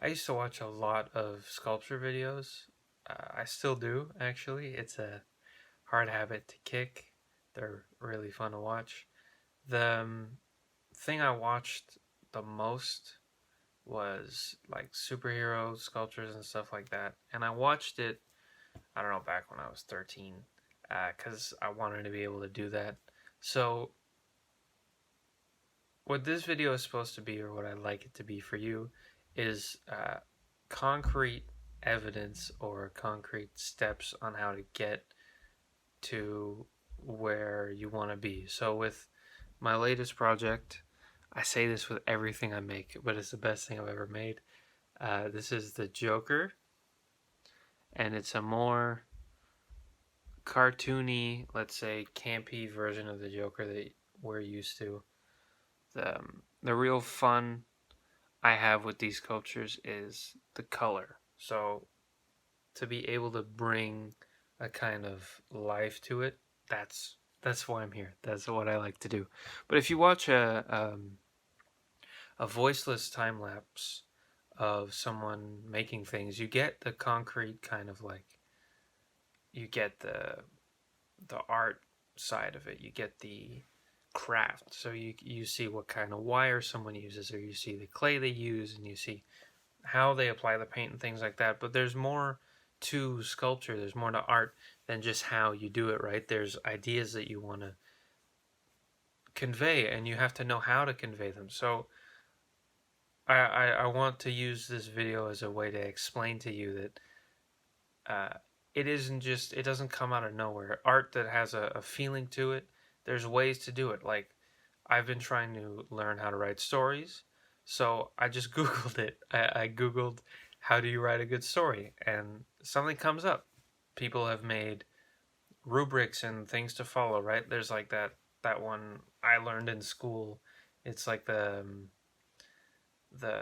I used to watch a lot of sculpture videos. I still do, actually. It's a hard habit to kick. They're really fun to watch. The thing I watched the most was like superhero sculptures and stuff like that. And I watched it, I don't know, back when I was 13, because I wanted to be able to do that. So, what this video is supposed to be, or what I'd like it to be for you, is concrete evidence or concrete steps on how to get to where you want to be. So, with my latest project, I say this with everything I make, but it's the best thing I've ever made. This is the Joker, and it's a more cartoony, let's say, campy version of the Joker that we're used to. The real fun I have with these sculptures is the color. So to be able to bring a kind of life to it, that's why I'm here. That's what I like to do. But if you watch a voiceless time lapse of someone making things, you get the concrete kind of like you get the art side of it. You get the craft. So you see what kind of wire someone uses, or you see the clay they use, and you see how they apply the paint and things like that. But there's more to sculpture. There's more to art than just how you do it. Right? There's ideas that you want to convey, and you have to know how to convey them. So I want to use this video as a way to explain to you that it doesn't come out of nowhere. Art that has a feeling to it, there's ways to do it. Like, I've been trying to learn how to write stories, so I just Googled it. I Googled, how do you write a good story? And something comes up. People have made rubrics and things to follow, right? There's like that one I learned in school. It's like the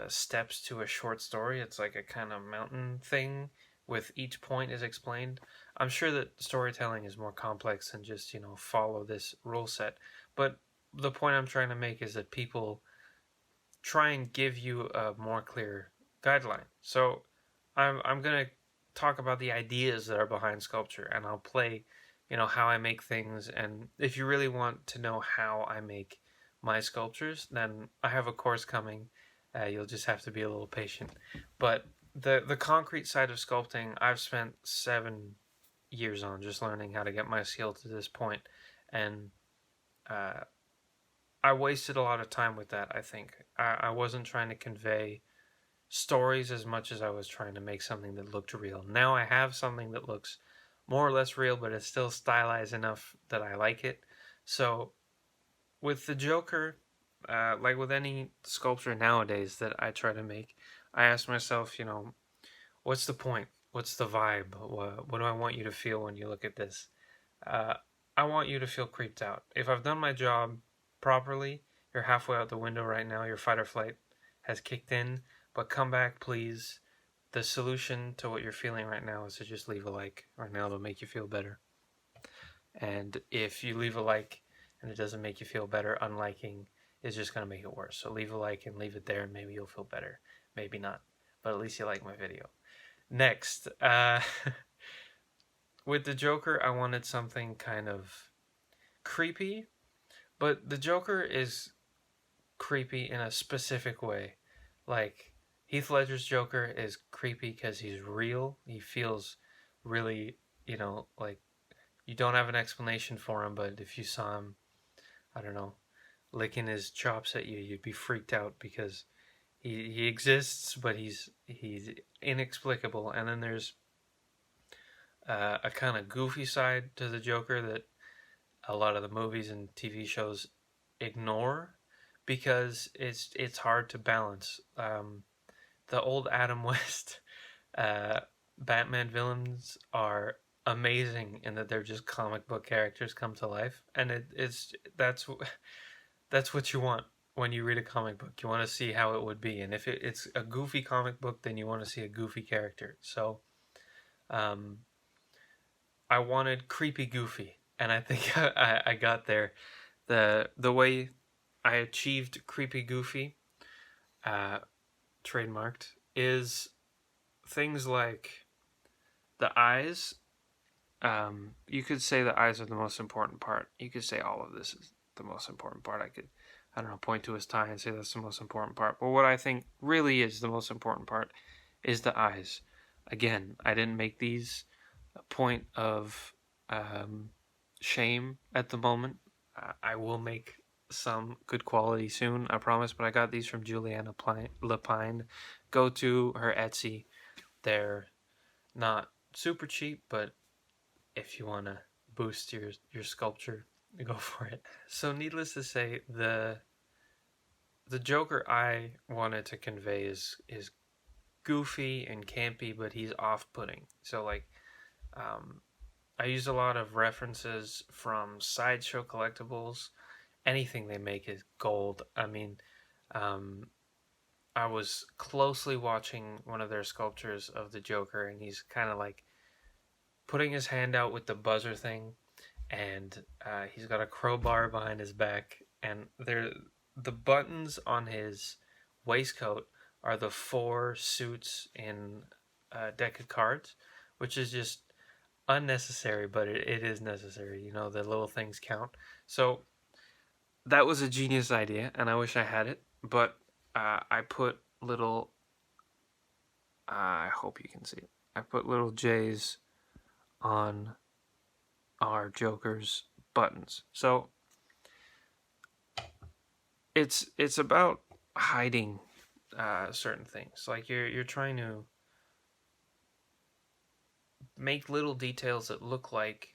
steps to a short story. It's like a kind of mountain thing with each point is explained. I'm sure that storytelling is more complex than just, follow this rule set. But the point I'm trying to make is that people try and give you a more clear guideline. So I'm going to talk about the ideas that are behind sculpture, and I'll play, how I make things. And if you really want to know how I make my sculptures, then I have a course coming. You'll just have to be a little patient. But the concrete side of sculpting, I've spent 7 years on, just learning how to get my skill to this point, and uh, I wasted a lot of time with that. I think I wasn't trying to convey stories as much as I was trying to make something that looked real. Now I have something that looks more or less real, but it's still stylized enough that I like it. So with the Joker, like with any sculpture nowadays that I try to make, I ask myself, what's the point? What's the vibe? What do I want you to feel when you look at this? Uh, I want you to feel creeped out. If I've done my job properly, you're halfway out the window right now. Your fight or flight has kicked in, but come back, please. The solution to what you're feeling right now is to just leave a like. Right now, it'll make you feel better. And if you leave a like and it doesn't make you feel better, unliking is just going to make it worse. So leave a like and leave it there, and maybe you'll feel better. Maybe not. But at least you like my video. Next, with the Joker, I wanted something kind of creepy, but the Joker is creepy in a specific way. Like, Heath Ledger's Joker is creepy because he's real. He feels really, like you don't have an explanation for him, but if you saw him, I don't know, licking his chops at you, you'd be freaked out because he exists, but he's inexplicable. And then there's a kind of goofy side to the Joker that a lot of the movies and TV shows ignore because it's hard to balance. The old Adam West Batman villains are amazing in that they're just comic book characters come to life, and that's what you want when you read a comic book. You want to see how it would be, and if it's a goofy comic book, then you want to see a goofy character. So, um, I wanted creepy goofy, and I think I got there. The way I achieved creepy goofy, uh, trademarked, is things like the eyes. You could say the eyes are the most important part. You could say all of this is the most important part. I don't know, point to his tie and say that's the most important part. But what I think really is the most important part is the eyes. Again, I didn't make these a point of shame at the moment. I will make some good quality soon, I promise. But I got these from Juliana Lapine. Go to her Etsy. They're not super cheap, but if you want to boost your sculpture, go for it. So needless to say, the Joker I wanted to convey is goofy and campy, but he's off-putting. So like, I use a lot of references from Sideshow Collectibles. Anything they make is gold. I mean, I was closely watching one of their sculptures of the Joker, and he's kind of like putting his hand out with the buzzer thing, and he's got a crowbar behind his back, and the buttons on his waistcoat are the 4 suits in a deck of cards, which is just unnecessary, but it is necessary. You know, the little things count. So that was a genius idea, and I wish I had it, but I put little, I hope you can see it, I put little J's on our Joker's buttons. So it's about hiding certain things. Like you're trying to make little details that look like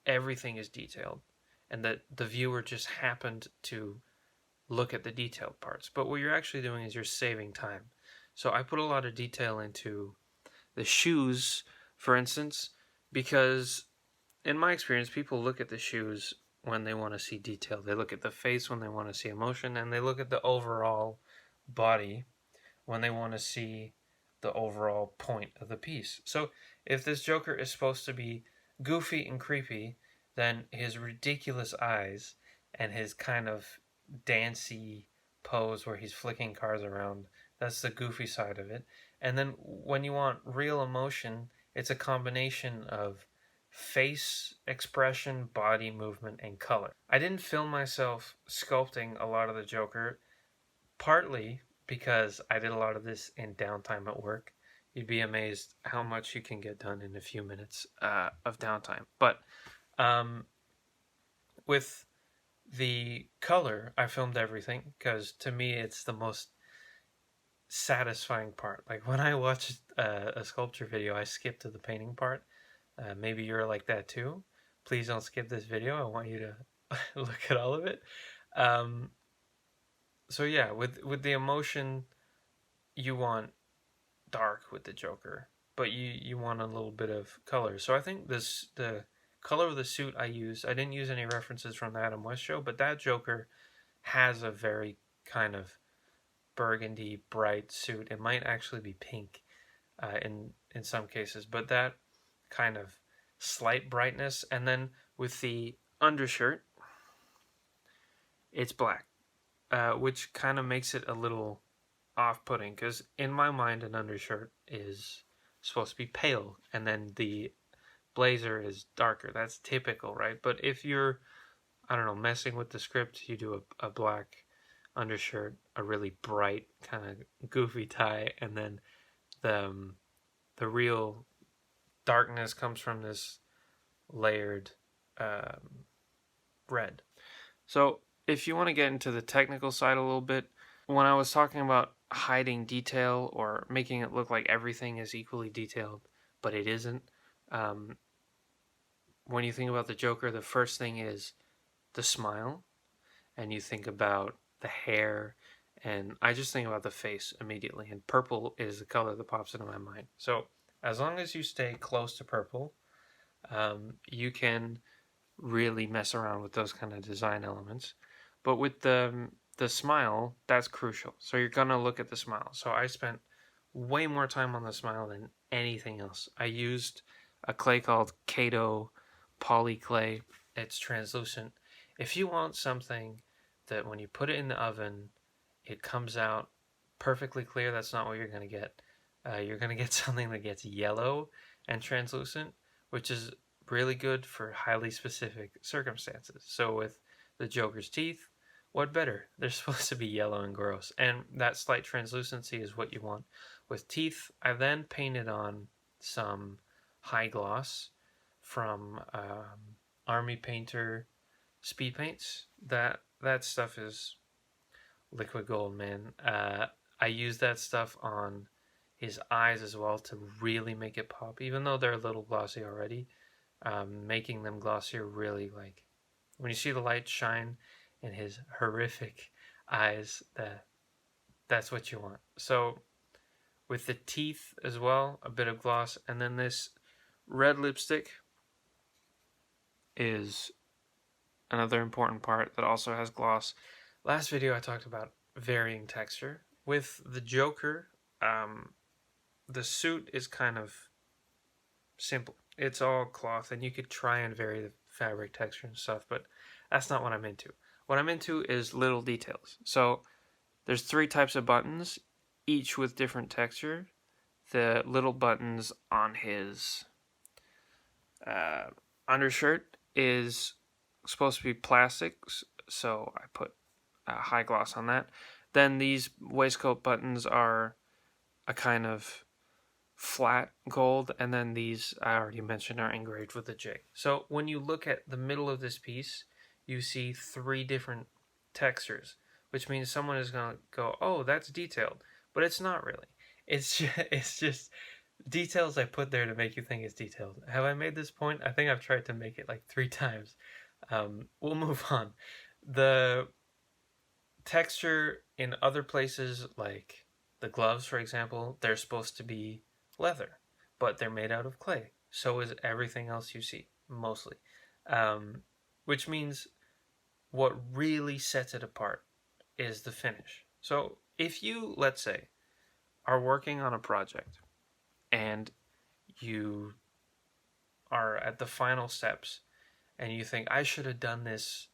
everything is detailed, and that the viewer just happened to look at the detailed parts. But what you're actually doing is you're saving time. So I put a lot of detail into the shoes, for instance, because in my experience, people look at the shoes when they want to see detail. They look at the face when they want to see emotion, and they look at the overall body when they want to see the overall point of the piece. So if this Joker is supposed to be goofy and creepy, then his ridiculous eyes and his kind of dancey pose where he's flicking cars around, that's the goofy side of it. And then when you want real emotion, it's a combination of face expression, body movement, and color. I didn't film myself sculpting a lot of the Joker, partly because I did a lot of this in downtime at work. You'd be amazed how much you can get done in a few minutes of downtime. But with the color, I filmed everything because to me it's the most satisfying part. Like when I watch a sculpture video, I skip to the painting part. Maybe you're like that too. Please don't skip this video. I want you to look at all of it. So yeah, with the emotion, you want dark with the Joker, but you want a little bit of color. So I think the color of the suit I didn't use any references from the Adam West show, but that Joker has a very kind of burgundy bright suit. It might actually be pink in some cases, but that kind of slight brightness. And then with the undershirt, it's black, which kind of makes it a little off-putting, because in my mind an undershirt is supposed to be pale and then the blazer is darker. That's typical, right? But if you're, I don't know, messing with the script, you do a black undershirt, a really bright kind of goofy tie, and then the real darkness comes from this layered red. So if you want to get into the technical side a little bit, when I was talking about hiding detail or making it look like everything is equally detailed, but it isn't, when you think about the Joker, the first thing is the smile, and you think about the hair, and I just think about the face immediately, and purple is the color that pops into my mind. So as long as you stay close to purple, you can really mess around with those kind of design elements. But with the smile, that's crucial. So you're gonna look at the smile. So I spent way more time on the smile than anything else. I used a clay called Kato Poly Clay. It's translucent. If you want something that when you put it in the oven, it comes out perfectly clear, that's not what you're going to get. You're going to get something that gets yellow and translucent, which is really good for highly specific circumstances. So with the Joker's teeth, what better? They're supposed to be yellow and gross, and that slight translucency is what you want. With teeth, I then painted on some high gloss from Army Painter speed paints. That stuff is liquid gold, man. I use that stuff on his eyes as well to really make it pop, even though they're a little glossy already. Making them glossier really, like, when you see the light shine in his horrific eyes, that's what you want. So with the teeth as well, a bit of gloss, and then this red lipstick is another important part that also has gloss. Last video I talked about varying texture. With the Joker, the suit is kind of simple. It's all cloth, and you could try and vary the fabric texture and stuff, but that's not what I'm into. What I'm into is little details. So there's 3 types of buttons, each with different texture. The little buttons on his undershirt is supposed to be plastic, so I put high gloss on that. Then these waistcoat buttons are a kind of flat gold, and then these I already mentioned are engraved with a J. So when you look at the middle of this piece, you see 3 different textures, which means someone is going to go, oh, that's detailed, but it's not really. It's just details I put there to make you think it's detailed. Have I made this point? I think I've tried to make it like 3 times. We'll move on. The texture in other places, like the gloves, for example, they're supposed to be leather, but they're made out of clay. So is everything else you see, mostly. Which means what really sets it apart is the finish. So if you, let's say, are working on a project and you are at the final steps and you think, I should have done this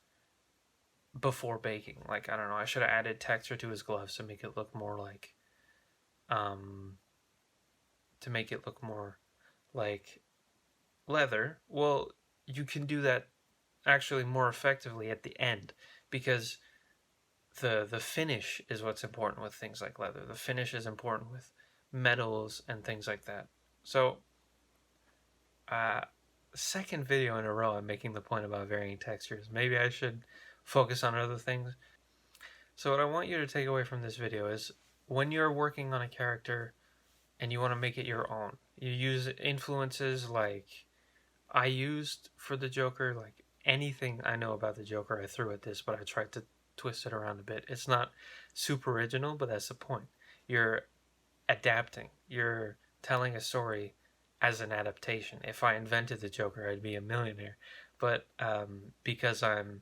before baking. Like, I don't know, I should have added texture to his gloves to make it look more like leather. Well, you can do that actually more effectively at the end, because the finish is what's important with things like leather. The finish is important with metals and things like that. So second video in a row I'm making the point about varying textures. Maybe I should focus on other things. So what I want you to take away from this video is, when you're working on a character and you want to make it your own, you use influences like I used for the Joker. Like, anything I know about the Joker I threw at this, but I tried to twist it around a bit. It's not super original, but that's the point. You're adapting. You're telling a story as an adaptation. If I invented the Joker, I'd be a millionaire. But because I'm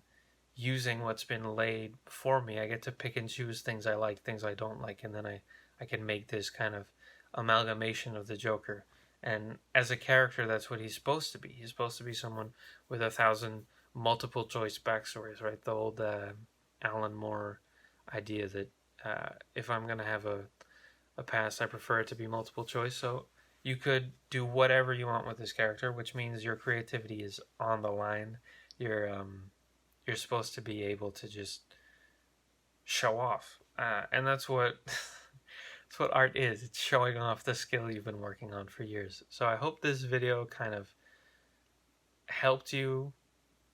using what's been laid for me, I get to pick and choose things I like, things I don't like, and then I can make this kind of amalgamation of the Joker. And as a character, that's what he's supposed to be. He's supposed to be someone with 1,000 multiple choice backstories, right? The old Alan Moore idea that if I'm going to have a past, I prefer it to be multiple choice. So you could do whatever you want with this character, which means your creativity is on the line. You're supposed to be able to just show off, and that's what that's what art is. It's showing off the skill you've been working on for years. So I hope this video kind of helped you.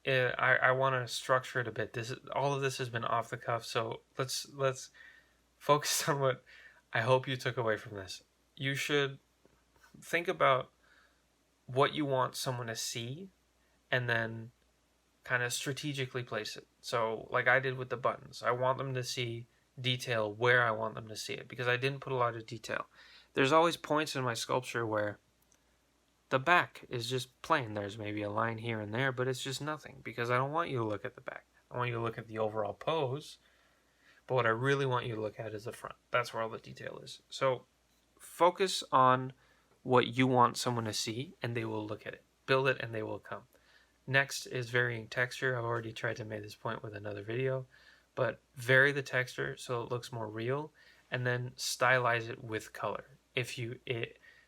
I want to structure it a bit. All of this has been off the cuff, so let's focus on what I hope you took away from this. You should think about what you want someone to see, and then kind of strategically place it. So like I did with the buttons, I want them to see detail where I want them to see it, because I didn't put a lot of detail. There's always points in my sculpture where the back is just plain. There's maybe a line here and there, but it's just nothing, because I don't want you to look at the back. I want you to look at the overall pose, but what I really want you to look at is the front. That's where all the detail is. So focus on what you want someone to see, and they will look at it. Build it, and they will come. Next is varying texture. I've already tried to make this point with another video, but vary the texture so it looks more real, and then stylize it with color.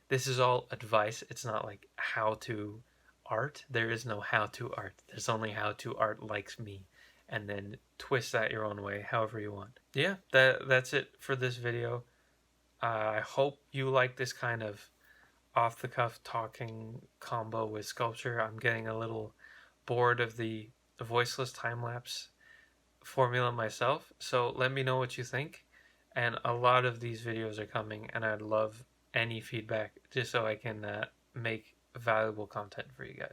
This is all advice. It's not like how to art. There is no how to art. There's only how to art likes me, and then twist that your own way, however you want. Yeah, that's it for this video. I hope you like this kind of off the cuff talking combo with sculpture. I'm getting a little bored of the voiceless time lapse formula myself, so let me know what you think. And a lot of these videos are coming, and I'd love any feedback just so I can make valuable content for you guys.